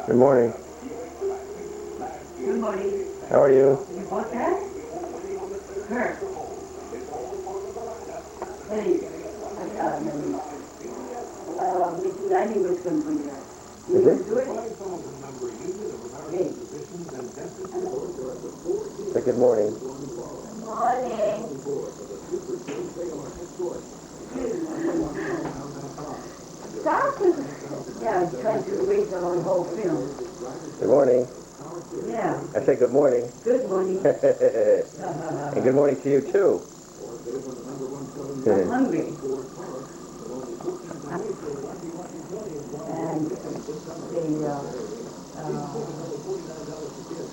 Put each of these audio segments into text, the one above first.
Good morning. Good morning. How are you? You bought that? Her. Hey, I think it's going to be that. You Is want it? to do it? Hey. Say good morning. Morning. Stop it. Yeah, I'm trying to erase it on whole film. Good morning. Yeah. I say good morning. Good morning. And good morning to you, too. I'm hungry. And the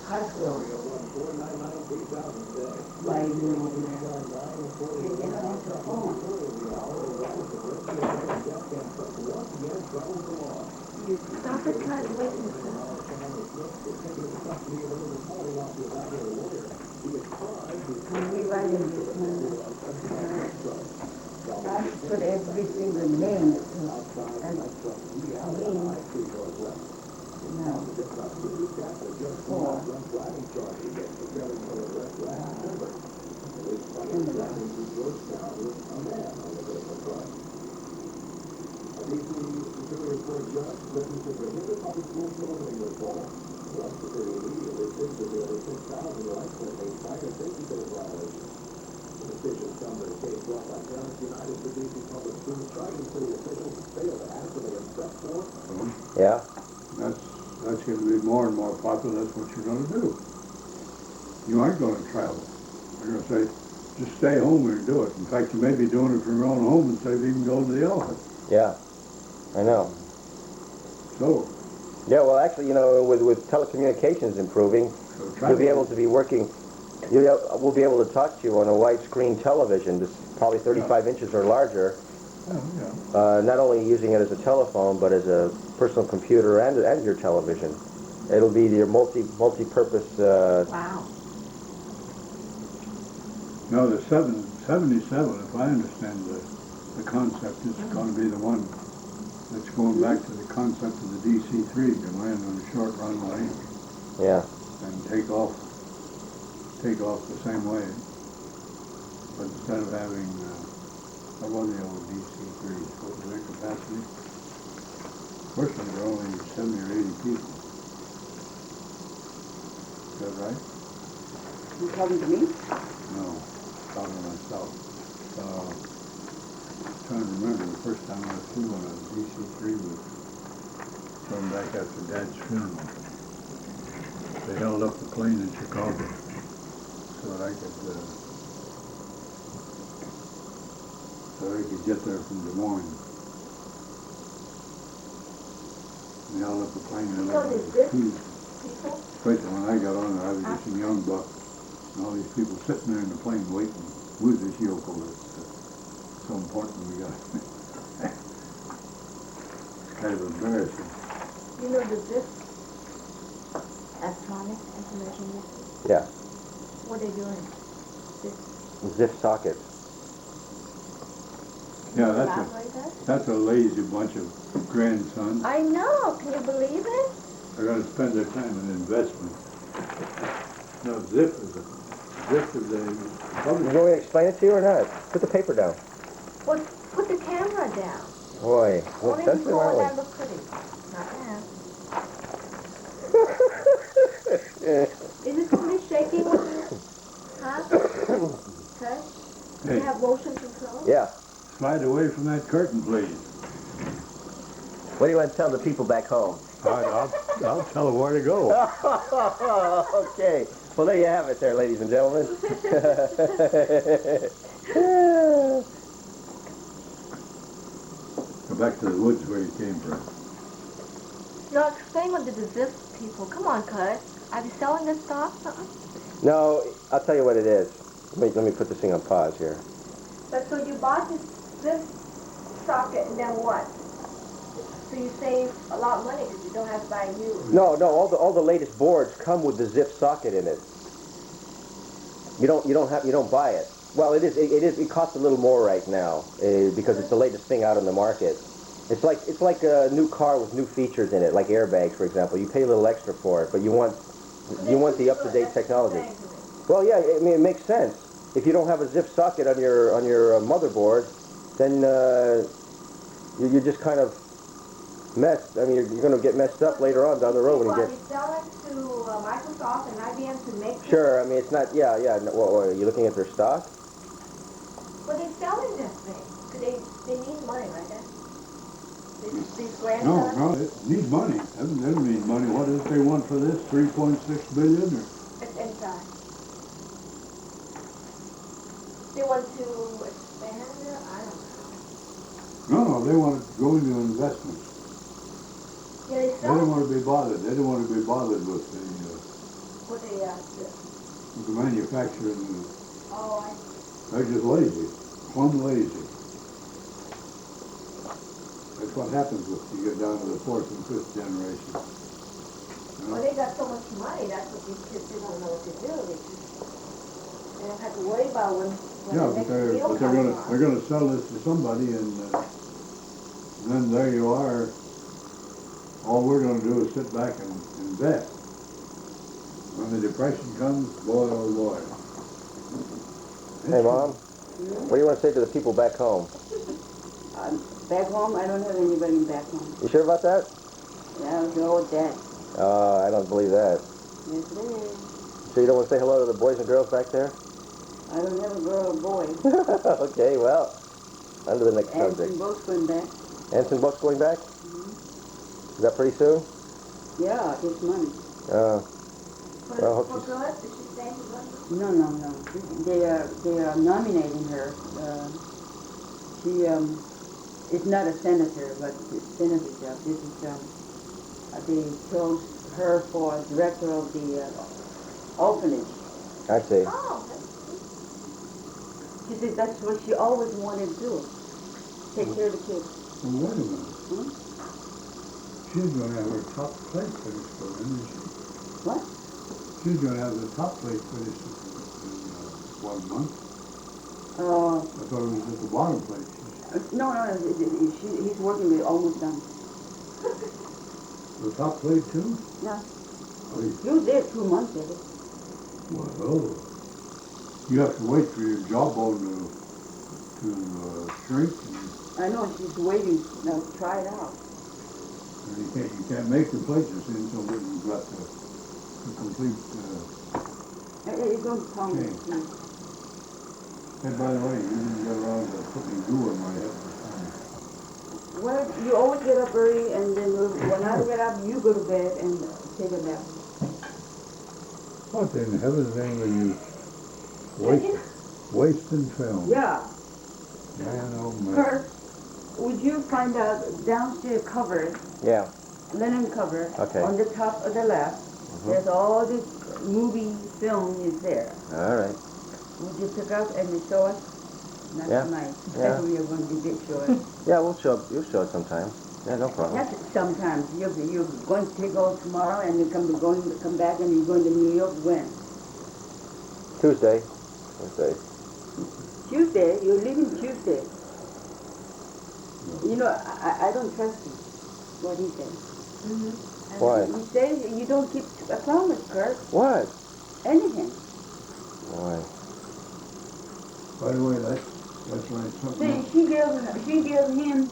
hospital by you over there. They don't answer the phone. You stop it, try to wait I'm rewriting this one. I put every single name and no. 4. Yeah? That's going to be more and more popular. That's what you're going to do. You aren't going to travel. You're going to say, just stay home and do it. In fact, you may be doing it from your own home instead of even going to the office. Yeah. I know. So, Yeah, well, actually, with telecommunications improving, you'll be able to be working, we'll be able to talk to you on a widescreen television, that's probably 35 inches or larger, not only using it as a telephone, but as a personal computer and your television. It'll be your multi-purpose. Wow. No, the 77, if I understand the concept, is going to be the one that's going back to the concept of the DC-3, to land on a short runway Yeah. and take off the same way. But instead of having, what was the old DC-3s? What was their capacity? Fortunately, there are only 70 or 80 people. Is that right? You talking to me? No, talking to myself. Trying to remember the first time I flew on a DC-3 was going back after Dad's funeral. They held up the plane in Chicago so that I could get there from Des Moines. They held up the plane and Right when I got on there, I was just a young buck. And all these people sitting there in the plane waiting. Who's this yokel that's so important we got? It's kind of embarrassing. You know the ZIP electronic information unit? Yeah. What are they doing? Zip sockets. Yeah, Elaborate that? that's a lazy bunch of grandsons. I know. Can you believe it? They're going to spend their time in investment. No, Zip is a You want me to explain it to you or not? Put the paper down. Well, put the camera down. Boy, what Only sense before am I? that look pretty. Not now. Is it totally shaking when you, huh? Touch? Do Hey. you have motion control? Yeah. Slide away from that curtain, please. What do you want to tell the people back home? I'll tell them where to go. Okay. Well, there you have it there, ladies and gentlemen. Go back to the woods where you came from. No, explain what did the ZIP people. Come on, Cud. Are you selling this stuff? No, I'll tell you what it is. Let me put this thing on pause here. But so you bought this socket and then what? So you save a lot of money because you don't have to buy new. No, all the latest boards come with the ZIP socket in it. You don't buy it. Well, it costs a little more right now because it's the latest thing out on the market. It's like a new car with new features in it, like airbags, for example. You pay a little extra for it, but you want the up-to-date technology. Well, yeah, I mean, it makes sense. If you don't have a zip socket on your motherboard, then you're just kind of messed. I mean, you're going to get messed up later on down the road when you get. You sell it to Microsoft and IBM to make this? Sure, I mean, it's not. Yeah. No, well, are you looking at their stock? Well, they're selling this thing. 'Cause they need money, right? These grand No, sellers? it needs money. That doesn't need money. What is it they want for this? 3.6 billion or? It's inside. They want to expand it? I don't know. No, they want to go into investments. Yeah, they They sell don't want to be bothered. They don't want to be bothered with what they, with the manufacturing. oh, They're just lazy, plumb lazy. That's what happens if you get down to the fourth and fifth generation. well, they got so much money, that's what these kids, they don't know what to do. They don't have to worry about when Yeah, the but next deal they're comes gonna along. they're gonna sell this to somebody, and then there you are. All we're gonna do is sit back and invest. When the depression comes, boy oh boy. Hey, Mom, what do you want to say to the people back home? Back home, I don't have anybody back home. You sure about that? Yeah, I know that. I don't believe that. Yes, it is. So you don't want to say hello to the boys and girls back there? I don't have a girl or boy. Okay, well, on to the next And subject. both going back. Anson Buck's going back? Is that pretty soon? Yeah, this money. Well, hope For she's- good, is she staying for good? No. They are nominating her. She is not a senator, but it's senator job. This is they chose her for director of the orphanage. I see. Oh, She said that's what she always wanted to do. Take care of the kids. Well, wait a minute. She's gonna have her top plate finished for him, isn't she? What? She's gonna have the top plate finished in 1 month. I thought it was just the bottom plate. No. He's working with almost done. The top plate too? Yeah. Oh, He was there 2 months at it. well, you have to wait for your jawbone to shrink, I know she's waiting. Now try it out. and you can't make the plate just until you've got the complete. It's going to come. Okay. And by the way, you didn't get around to putting glue on my head this time. Well, you always get up early, and then when I get up, you go to bed and take a nap. What in heaven's name are you wasting film? Yeah. Man, oh man. Kurt, would you find out downstairs cover, Yeah. linen cover, Okay. on the top of the left? There's all this movie film is there. All right. Would you pick up and you show us? Not Yeah. tonight. Yeah. We are going to get short. Yeah, we'll show. You'll show it sometime. Yeah, no problem. That's sometimes. You're going to take off tomorrow and you come back and you're going to New York when? Tuesday. Tuesday. You're leaving Tuesday. You know, I don't trust him. What he says. Why? He says you don't keep a promise, Kurt. What? Anything. Why? By the way, that's like something See, else. she gave him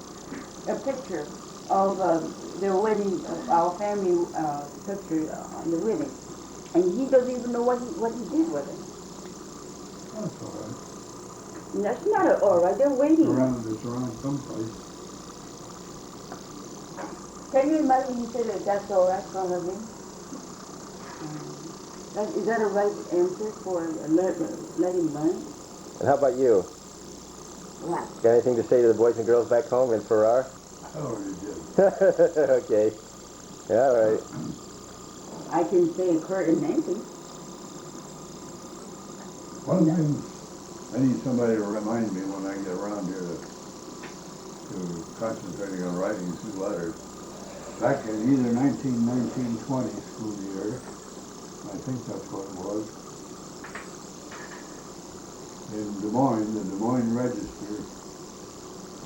a picture of the wedding, our family picture on the wedding, and he doesn't even know what he did with it. That's all right. And that's not all right. They're waiting. It's around someplace. Can you imagine he said that that's all right for him? Is that a right answer for let him learn? And how about you? What? Got anything to say to the boys and girls back home in Farrar? I already did. Okay. Yeah, all right. I can say Kurt and Nancy. One thing, I need somebody to remind me when I get around here to concentrating on writing 2 letters. Back in either 1920 school year, I think that's what it was, in Des Moines, the Des Moines Register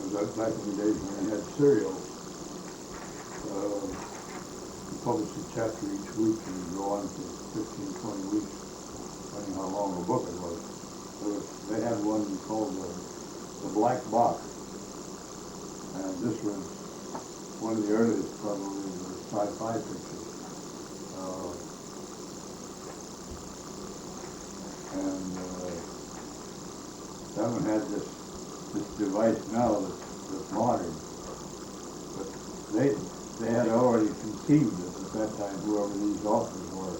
was that back in the days when we had serial. We published a chapter each week and it'd go on for 15, 20 weeks, depending how long the book it was. They had one called the Black Box. And this was one of the earliest, probably, sci-fi pictures. That one had this device now that's modern. But they had already conceived it at that time, whoever these authors were.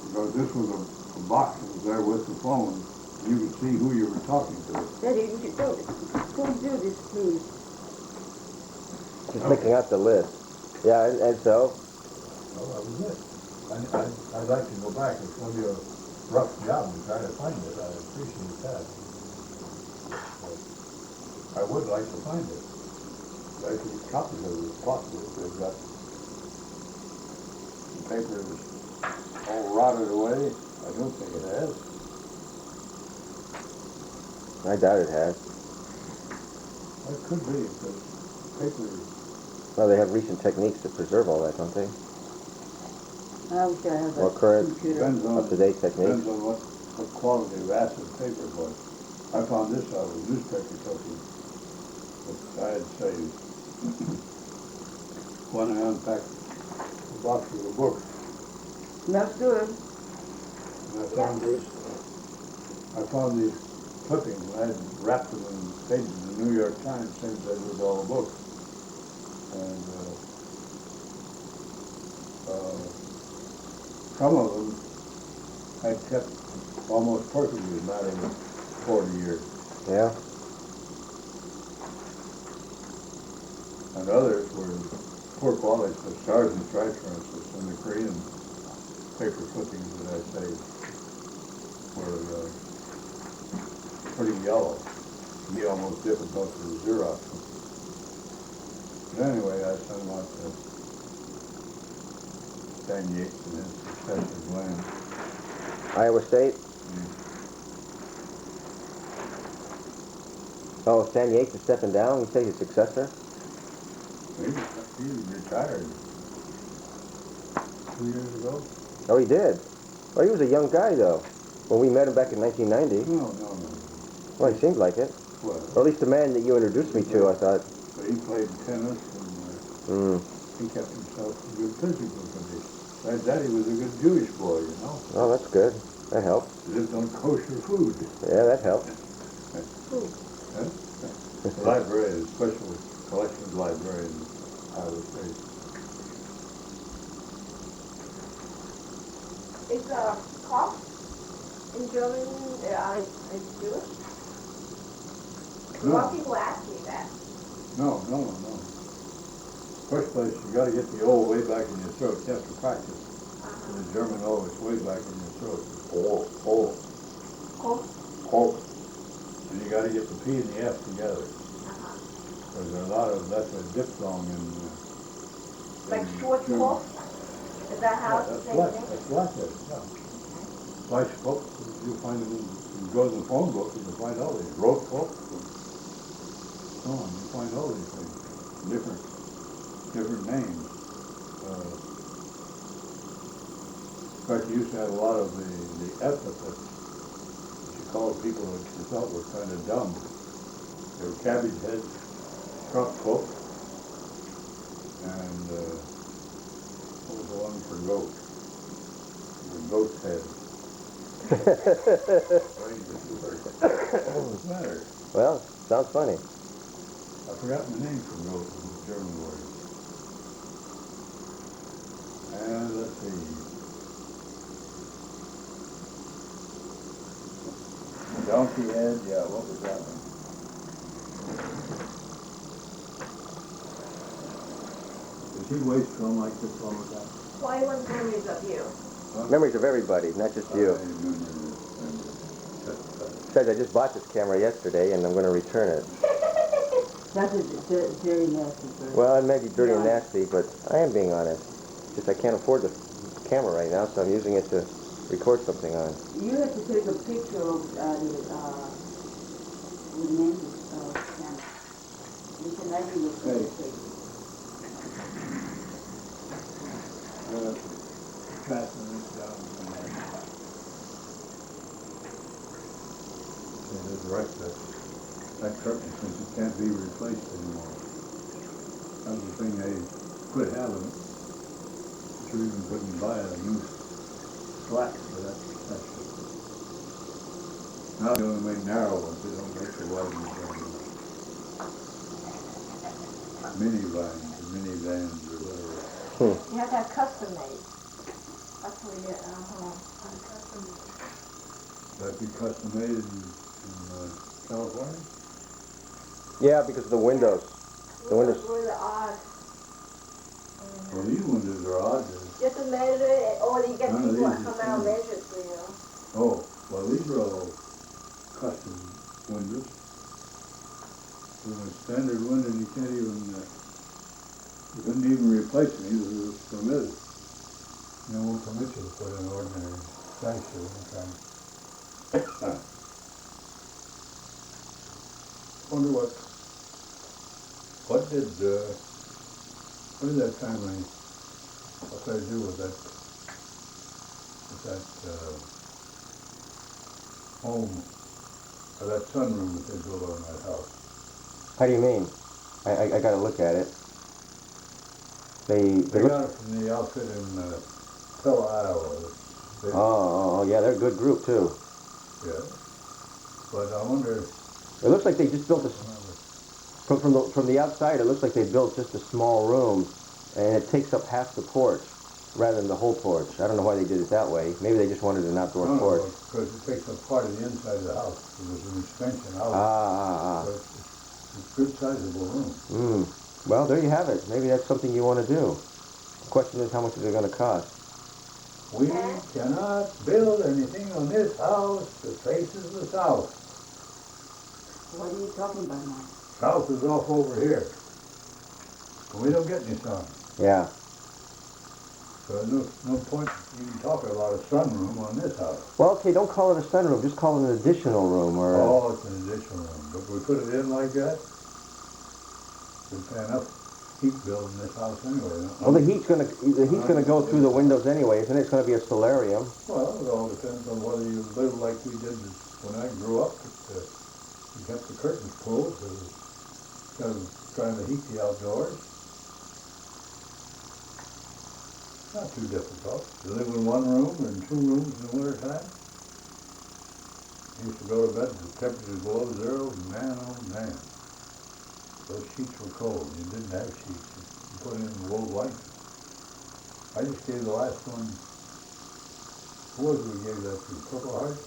Because this was a box that was there with the phone. You could see who you were talking to. Daddy, don't do this, please. Just picking out the list. Yeah, and so? Well, that was it. I'd like to go back. It's going to be a rough job to try to find it. I appreciate that. But I would like to find it. I can get copies of it if possible. They've got the paper is all rotted away. I don't think it has. I doubt it has. It could be, because paper is... Well, they have recent techniques to preserve all that, don't they? I wish I had Or a current, computer. Depends on, up-to-date techniques. depends on what quality of acid paper it was. I found this out of a newspaper clipping that I had saved. When I unpacked the box of the book, Smells good. and I found these clippings, and I had wrapped them in pages of the New York Times, same as I did with all the books. And some of them I kept almost perfectly as a matter of 40 years. Yeah? And others were poor quality, the Stars and Stripes, for instance, and the Korean paper clippings that I saved were pretty yellow. It'd be almost difficult to Xerox them. But anyway, I sent them out to Stan Yates and his successor, Glenn. Iowa State? Oh, Stan Yates is stepping down? You say his successor? He retired 2 years ago. Oh, he did? Well, he was a young guy, though. When we met him back in 1990. No. Well, he seemed like it. Well, Or at least the man that you introduced me to, I thought. but he played tennis and he kept himself in good physical condition. My daddy was a good Jewish boy, you know. Oh, that's good. That helped. Lived on kosher food. Yeah, that helped. The librarian, special collections librarian in Iowa State. Is Koch in German is Jewish? A lot of people ask me that. No. First place, you got to get the O way back in your throat. You have to practice. And the German O is way back in your throat. O. Koch. And you got to get the P and the F together. Because there are a lot of, that's a diphthong in... Like short German. Koch? Is that how Yeah, it's that's like that, yeah. Weisskoch, you'll find them, you go to the phone book and you'll find all these, Rothkoch, so on, you'll find all these things, different names. In fact, you used to have a lot of the epithets that you called people that you thought were kind of dumb. They were cabbage heads, Krupkoch, and what was the one for goat? The goat's head. What's the matter? Well, sounds funny. I've forgotten the name for goat, it was a German word. And let's see. Donkey head, yeah, what was that one? Does he waste from like this all the time? 21 memories of you. Memories of everybody, not just you. Besides, I just bought this camera yesterday, and I'm going to return it. That's a very nasty bird. Well, it may be dirty and nasty, but I am being honest. Just I can't afford the camera right now, so I'm using it to record something on. You have to take a picture of with Nancy's camera. Listen, I think it's Hey. okay. Passing this down to my. Yeah, that's right, that curtain, since it can't be replaced anymore. That was the thing they quit having it. But you even couldn't buy a new slack for that section. Now they only make narrow ones, they don't make the wide ones anymore. Minivans or minivans or whatever. You have to have custom made. That's what you get, custom. That'd be custom made in California? Yeah, because of the windows. The windows. Really odd. Well, these windows are odd. You have to measure it, or you get None of people these that is come out and same. measure it for you. Oh, well, these are all custom windows. With a standard window, you can't even, you couldn't even replace them, either it was permitted. You know, won't permit you to put an ordinary sanctuary inside. Wonder what did that family, what did they do with that home, or that sunroom that they built on that house? How do you mean? I gotta look at it. They They look, got it from the outfit in Pella, Iowa. oh, yeah, they're a good group too. Yeah. But I wonder, It looks like they just built a, from the outside, it looks like they built just a small room, and it takes up half the porch rather than the whole porch. I don't know why they did it that way. Maybe they just wanted an outdoor porch. because it takes up part of the inside of the house. It was an extension out. Ah. So it's a good sizable room. Well, there you have it. Maybe that's something you want to do. The question is, how much is it going to cost? We cannot build anything on this house that faces the south. What are you talking about now? South is off over here. We don't get any sun. Yeah. So there's no point even talking about a sunroom on this house. Well, okay, don't call it a sunroom. Just call it an additional room. Or Oh, it's an additional room. But we put it in like that, we'd pay enough heat bill in this house anyway. Well, the heat's going to go through the windows anyways, and it's going to be a solarium. Well, it all depends on whether you live like we did when I grew up. We kept the curtains closed, instead of trying to heat the outdoors. Not too difficult. You live in one room or in two rooms in the winter time. Used to go to bed with temperatures below zero, man, oh man. Those sheets were cold. You didn't have sheets. You put in wool blankets. I just gave the last one, who was it we gave that to? Purple Heart?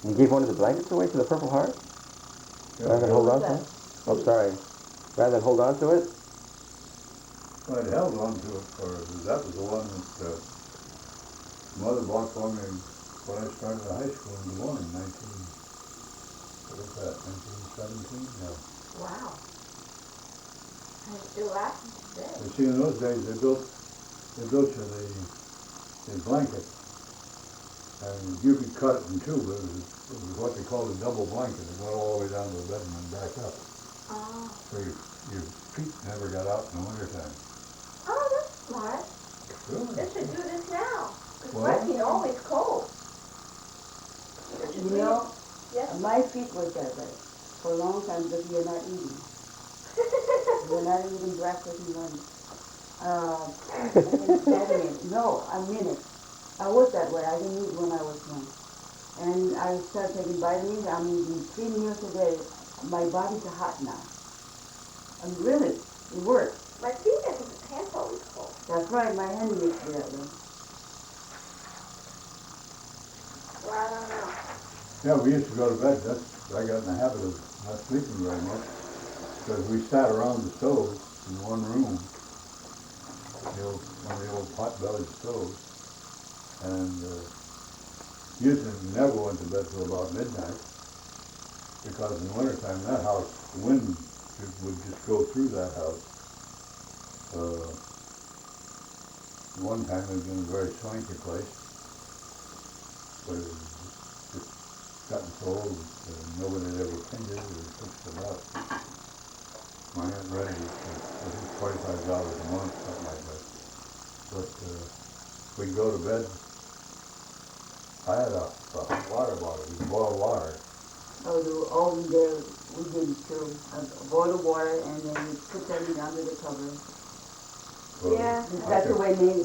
You gave one of the blankets away to the Purple Heart? Yeah. Rather than hold on to it? Oh, sorry. Rather than hold on to it? Well, I held on to it that was the one that Mother bought for me when I started high school in Des Moines, 1917? No. Wow. And it's still lasting today. You see, in those days, they built you the blanket, and you could cut it in two, but it was what they called a double blanket. It went all the way down to the bed and then back up. Oh. So your feet never got out in the wintertime. Oh, that's smart. Really? They should do this now. Because Well- my feet are always cold. You know, Yes. my feet was that way for a long time because you're not eating. You're not eating breakfast and lunch. No, I mean it. I was that way. I didn't eat when I was young. And I started taking vitamins. I'm eating 3 meals a day. My body's hot now. And really, it works. My feet and hands always cold. That's right, my hand makes me that way. Well, I don't know. Yeah, we used to go to bed. I got in the habit of not sleeping very much because we sat around the stove in one room, one of the old pot-bellied stoves, and usually never went to bed till about midnight because in the wintertime that house, the wind would just go through that house. One time it was in a very swanky place, but it was just gotten so old, nobody had ever painted it or fixed it up. My Aunt Reddy, I think $25 a month, something like that. But we'd go to bed. I had a water bottle, we boil water. We did it too. Boil the water and then we put that in under the cover. Well, Yeah. That's the way they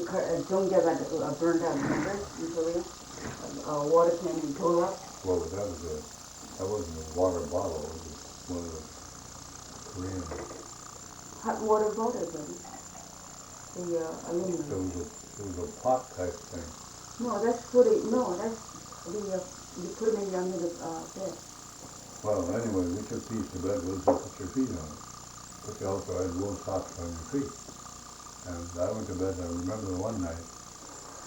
don't get burned out, remember, in Korea? Water can go up. Well, but that wasn't a water bottle, it was one of the Korean, Hot water bottle, buddy. The aluminum. it was a pot type thing. No, that's you put it in under the bed. Well, anyway, we took these to bed with us and put your feet on it. But you also had wool socks on your feet. And I went to bed, I remember the one night,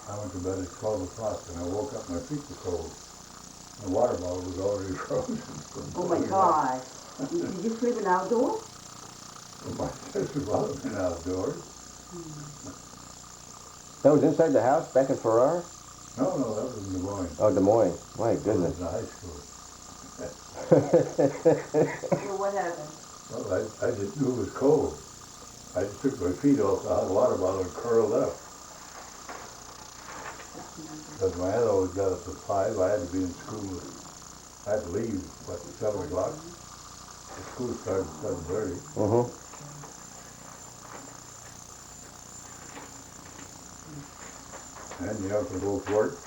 I went to bed at 12 o'clock and I woke up, my feet were cold. The water bottle was already frozen. Oh my God. Did you sleep in outdoors? My sister wasn't been outdoors. That was inside the house back in Farrar? No, that was in Des Moines. Oh, Des Moines. My It goodness. was in high school. So what happened? Well, I just knew it was cold. I just took my feet off the hot water bottle and curled up. Because my head always got up at 5. I had to be in school. I had to leave, at 7 o'clock. The school started at 7:30. Mm-hmm. And you have to go to work.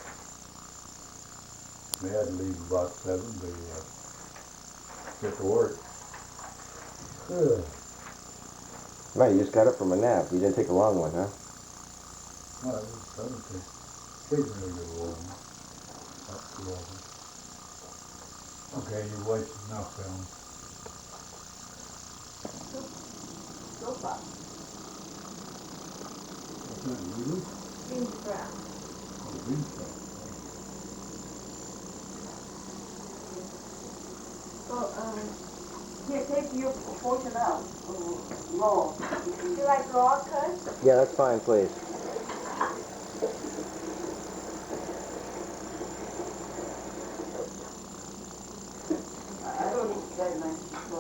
They had to leave about 7 to get to work. Right, you just got up from a nap. You didn't take a long one, huh? Well, I don't think occasionally get along. Not too often. Okay, you wasted enough, Ellen. Sofa, What's that, noodles? beans brown. Oh, bean stuff. So, here, take your portion out, raw. You like raw cut? Yeah, that's fine, please. I don't eat that much, so.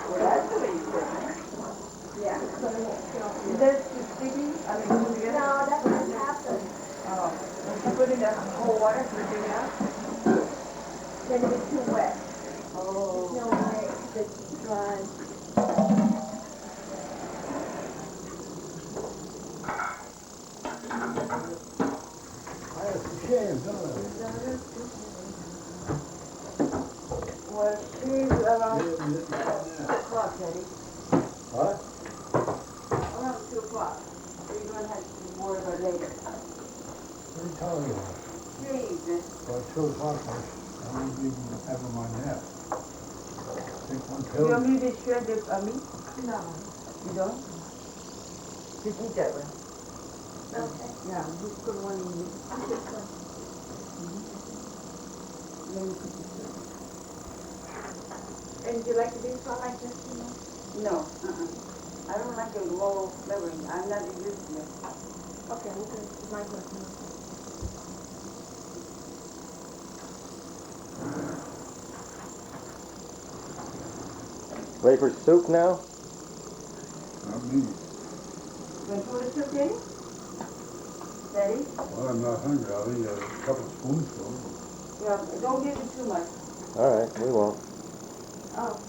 Well, that's the way you cook it. Yeah. So they won't get off Is your- that too sticky? I mean, put it together? No, that's what happens. Oh, you put it in the cold water, put it in out? Then it gets too wet. Oh. No way, it's dry. That's a shame, don't it? Well, she's around Yeah, 2 o'clock, Teddy. What? Around 2 o'clock. So you're gonna have to worry about later. What are you talking about? Jesus. About 2 o'clock, I won't even have my nap. Take one You pill. want me to shred the meat? No. You don't? Just eat that way. Okay. Yeah, just put one in you. Then you put this in. And do you like the beef raw like this, you know? No, I don't like the raw flavoring. I'm not used to it. Okay, okay, my question. Ready for soup now? Not me. Want to put soup in? Daddy? Well, I'm not hungry. I'll eat a couple spoonfuls. Yeah, don't give it too much. All right, we won't. Oh.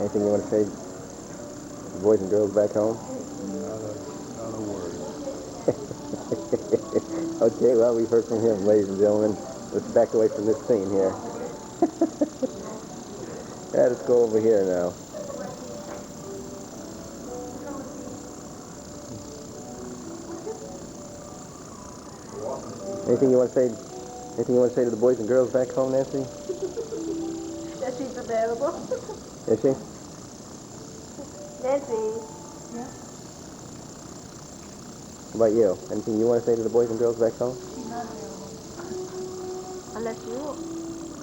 Anything you want to say to the boys and girls back home? Not a word. Okay, well, we've heard from him, ladies and gentlemen. Let's back away from this scene here. Yeah, let's go over here now. Anything you want to say? Anything you want to say to the boys and girls back home, Nancy? That she's available. Is she? Nancy. How about you? Anything you want to say to the boys and girls back home? She's Unless you,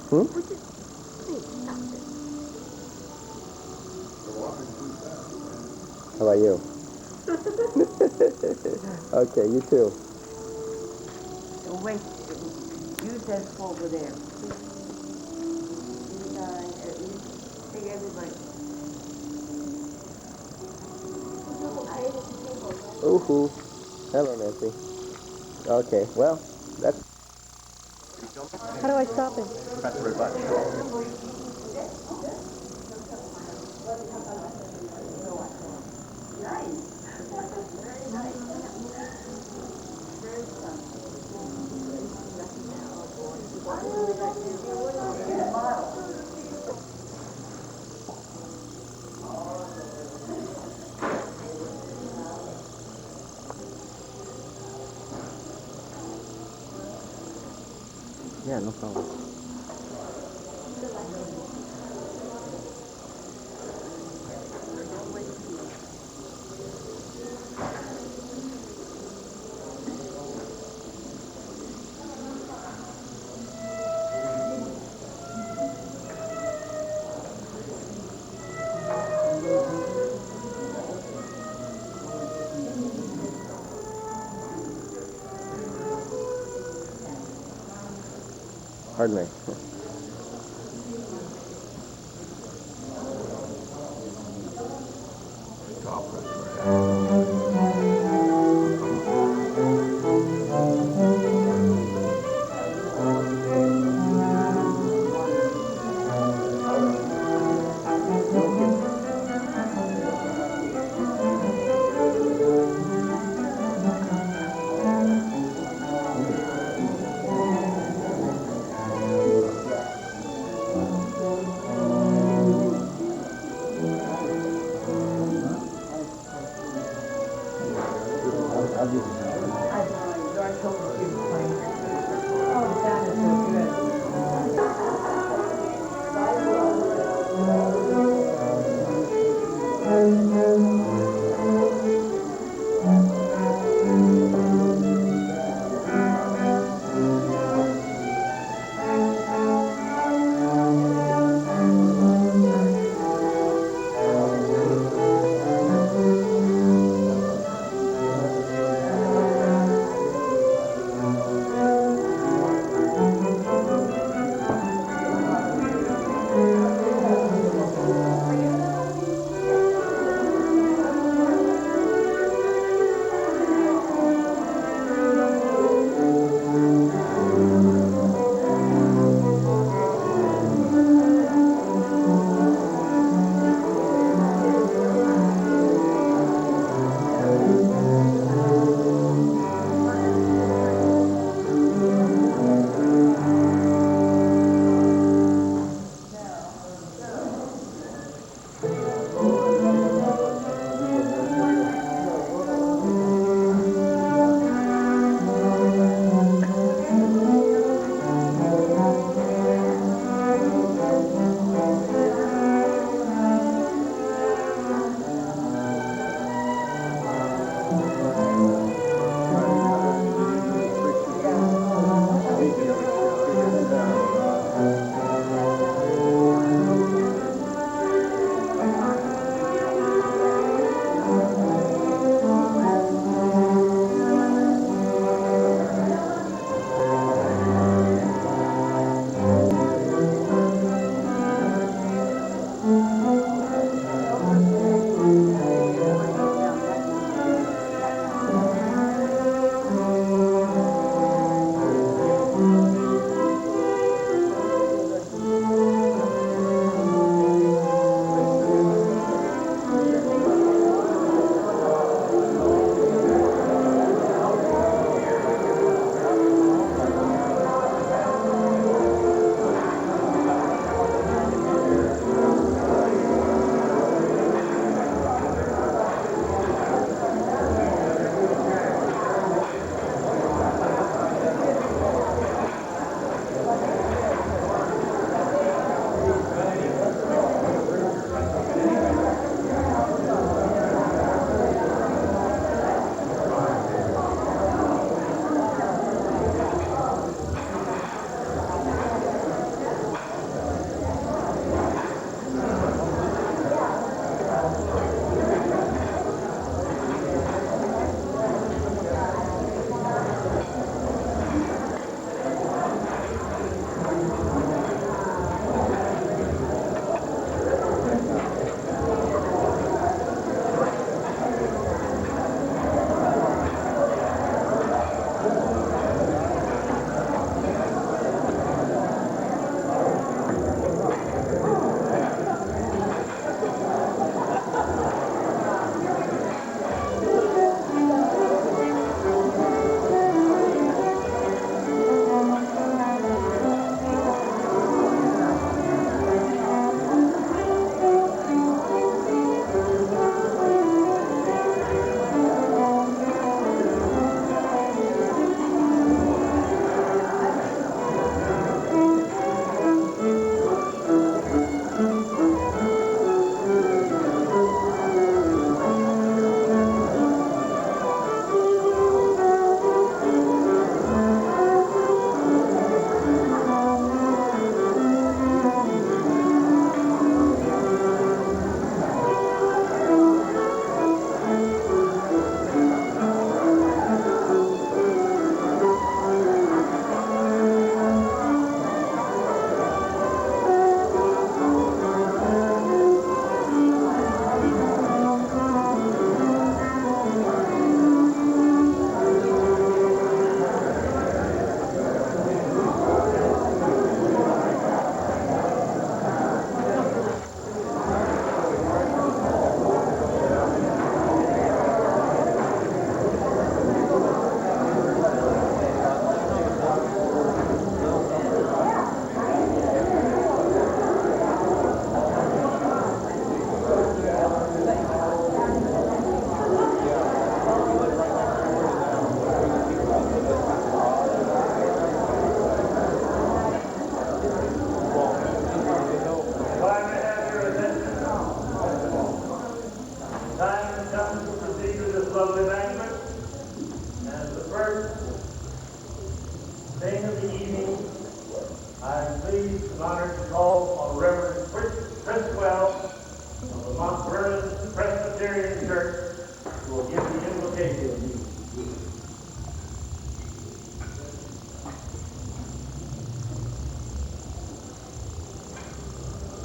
Hmm? would you, please stop it. How about you? Okay, you too. Wait, use that over there. Take everybody. Ooh-hoo. Hello, Nancy. Okay, well, that's... How do I stop it? Press the red button. Yeah, no problem. Pardon me.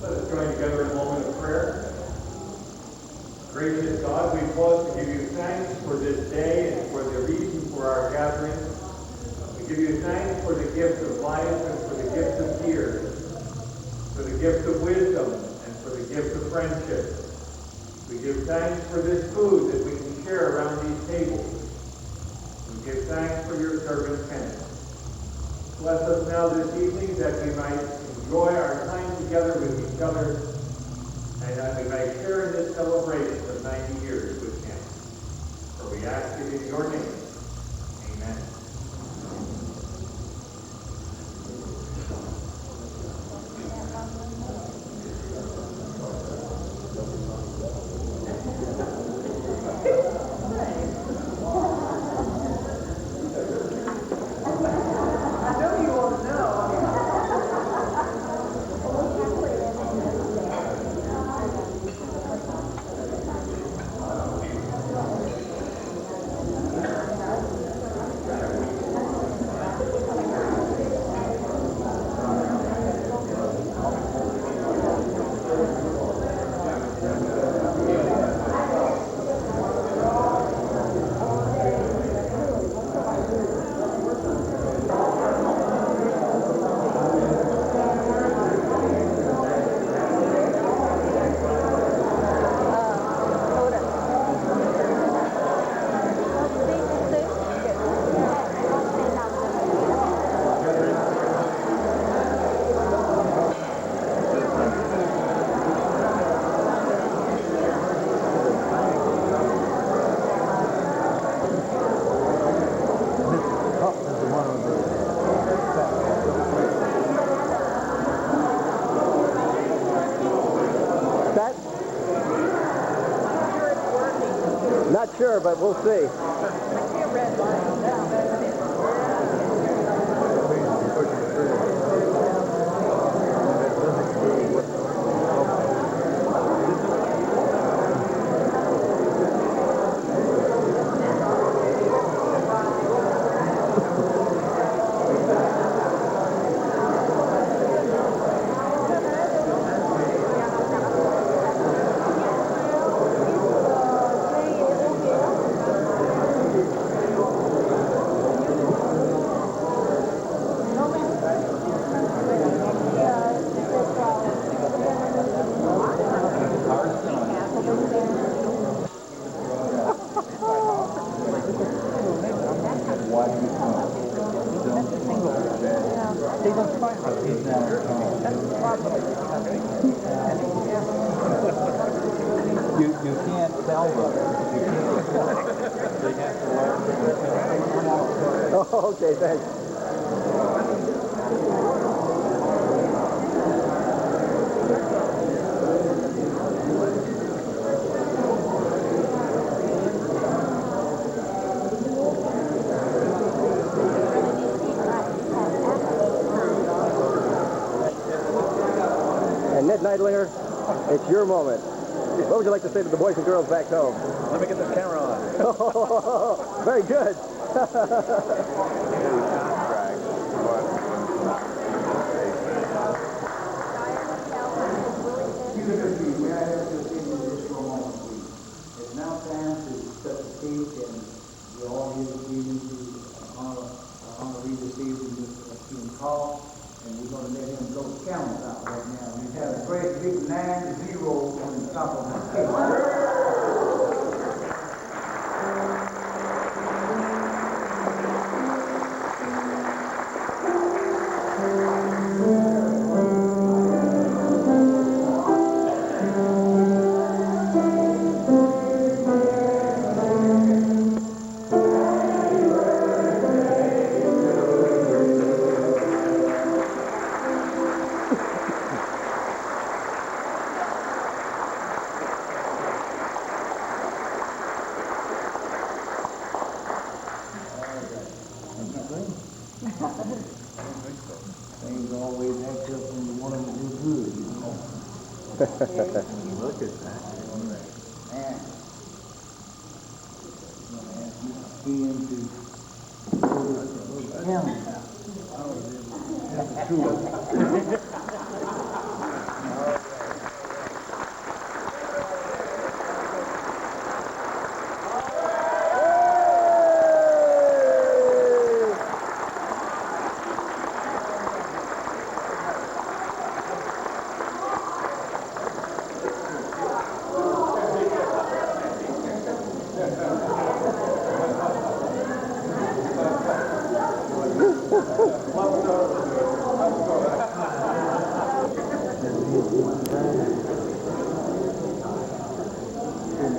Let us join together in a moment of prayer. Gracious God, we pause to give you thanks for this day and for the reason for our gathering. We give you thanks for the gift of life and for the gift of tears, for the gift of wisdom and for the gift of friendship. We give thanks for this food that we can share around these tables. We give thanks for your servant Kenneth. Bless us now this evening that we might enjoy our time together with each other and that we might share in this celebration of 90 years with him. For we ask it in your name. Amen. Not sure, but we'll see. You can't tell them. You can't. They have to learn. Oh, okay, thanks. And Ned Neidlinger, it's your moment. What would you like to say to the boys and girls back home? Let me get this camera on. Very good. May I have your opinion just for a moment, please? It's now time to set the stage, and we're all here this evening to honoree this evening with Stephen Call, and we're going to let him blow the cameras out right now. We have a great big 9-0 on the top of his cake. Things always act up when you want them to do good, you know. Look at that. Man. I'm going to ask Mr. Ken to go to the camera. That's the truth. All right.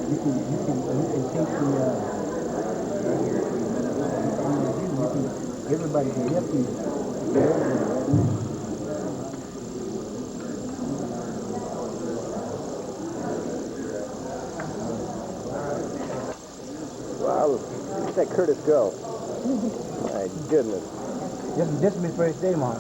You can take the, everybody can help you. Wow, look at Curtis go. My goodness. This is my first day, Mark.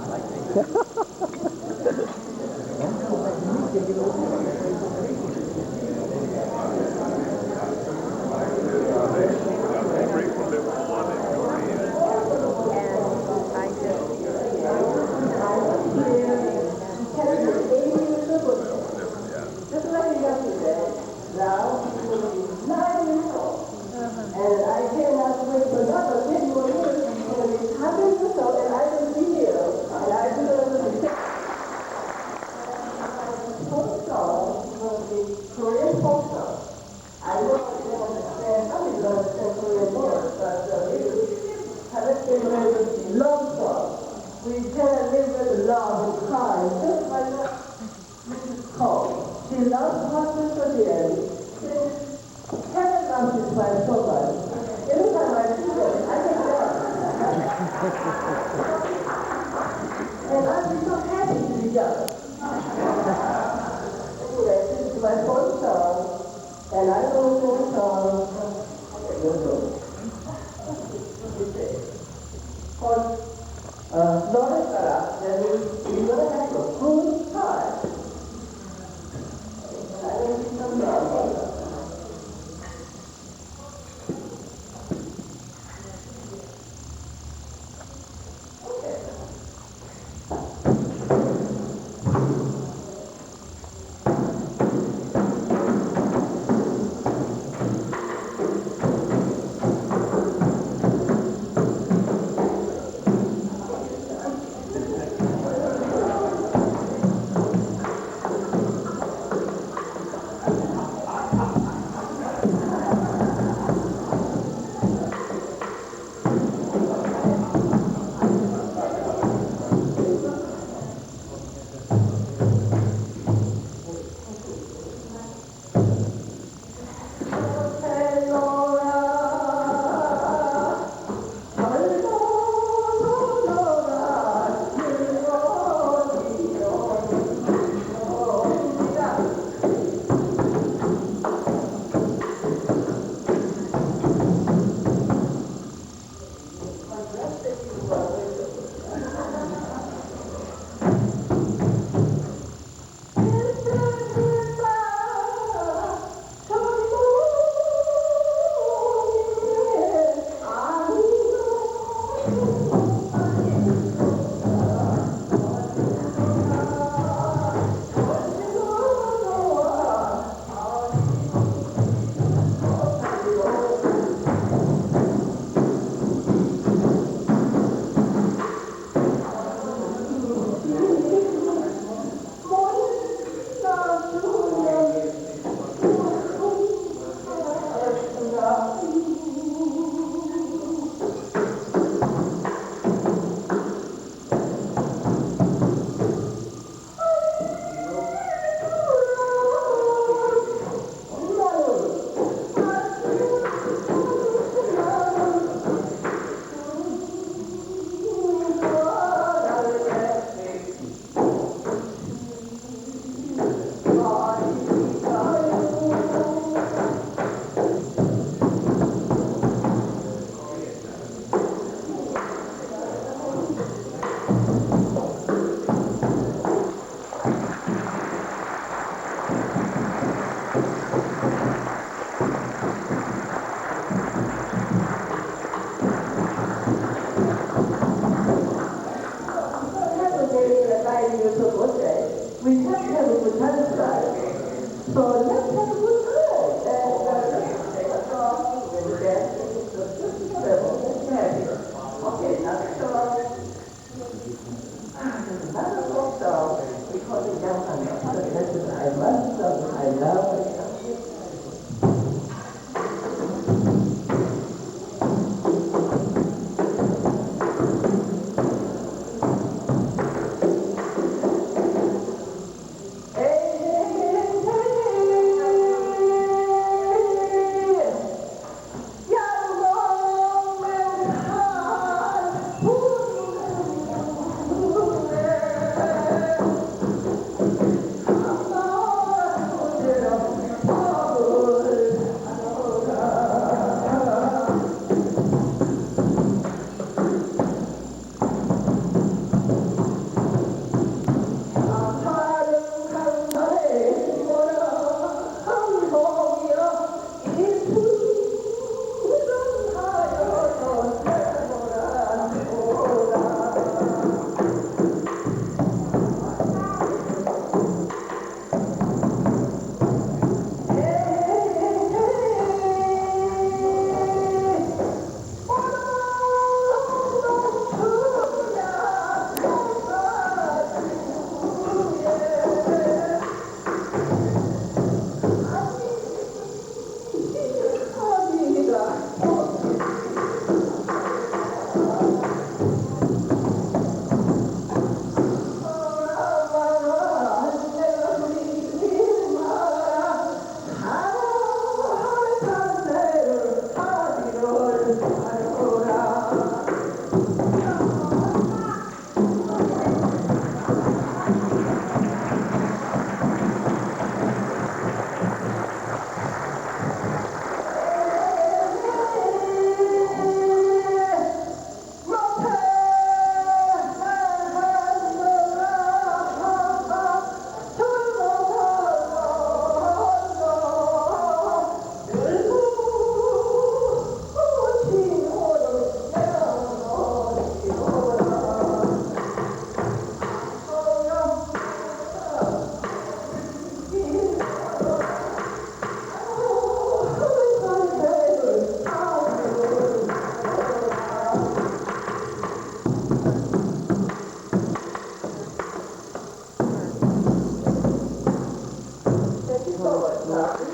Dr.